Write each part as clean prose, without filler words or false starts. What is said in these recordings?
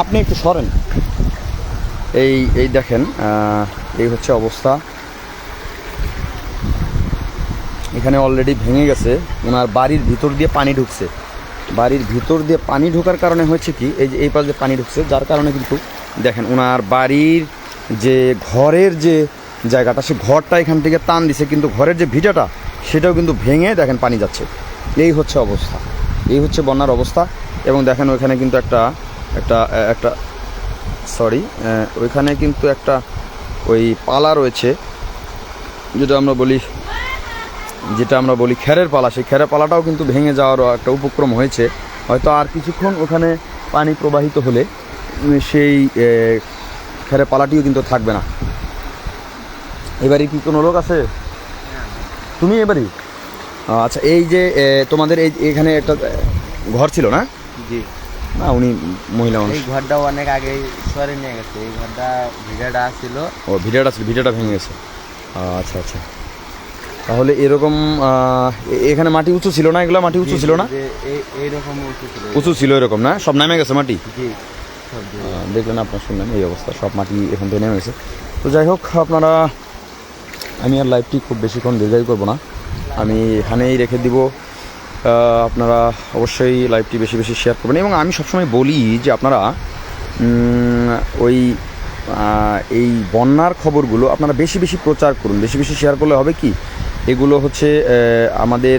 আপনি একটু সরেন। এই এই দেখেন, এই হচ্ছে অবস্থা। এখানে অলরেডি ভেঙে গেছে, ওনার বাড়ির ভিতর দিয়ে পানি ঢুকছে। বাড়ির ভিতর দিয়ে পানি ঢোকার কারণে হচ্ছে কি, এই যে এই পাশ দিয়ে পানি ঢুকছে, যার কারণে কিন্তু দেখেন ওনার বাড়ির যে ঘরের যে জায়গাটা, সে ঘরটা এখান থেকে টান দিছে, কিন্তু ঘরের যে ভিটাটা সেটাও কিন্তু ভেঙে দেখেন পানি যাচ্ছে। এই হচ্ছে অবস্থা, এই হচ্ছে বন্যার অবস্থা। এবং দেখেন ওইখানে কিন্তু একটা একটা একটা সরি ওইখানে কিন্তু একটা ওই পালা রয়েছে, যেটা আমরা বলি খেরের পালা। সেই খেরের পালাটাও কিন্তু ভেঙে যাওয়ারও একটা উপক্রম হয়েছে। হয়তো আর কিছুক্ষণ ওখানে পানি প্রবাহিত হলে সেই খেরের পালাটিও কিন্তু থাকবে না। এবারে কি কোনো লোক আছে? তুমি এবারে আচ্ছা, এই যে তোমাদের এখানে একটা ঘর ছিল না? জি না, উনি মহিলা মানুষ। এই ঘরটা অনেক আগে সরে নিয়ে গেছে। এই ঘরটা ভিড়াটা ছিল। ও, ভিটাটা ছিল, ভিটাটা ভেঙে গেছে। আচ্ছা আচ্ছা, তাহলে এরকম এখানে মাটি উঁচু ছিল না? এগুলো মাটি উঁচু ছিল না? এইরকম উঁচু ছিল। উঁচু ছিল এরকম না? সব নেমে গেছে মাটি? জি, দেখলেন, আপনার শুনলেন এই অবস্থা, সব মাটি এখান থেকে নেমে গেছে। তো যাই হোক, আপনারা, আমি আর লাইভটি খুব বেশিক্ষণ দীর্ঘায়ী করবো না, আমি এখানেই রেখে দিব। আপনারা অবশ্যই লাইভটি বেশি বেশি শেয়ার করবেন। এবং আমি সবসময় বলি যে আপনারা ওই এই বন্যার খবরগুলো আপনারা বেশি বেশি প্রচার করুন, বেশি বেশি শেয়ার করলে হবে কি, এগুলো হচ্ছে আমাদের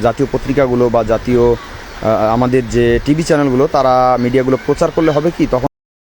জাতীয় পত্রিকাগুলো বা জাতীয় আমাদের যে টিভি চ্যানেলগুলো, তারা মিডিয়াগুলো প্রচার করলে হবে কি, তখন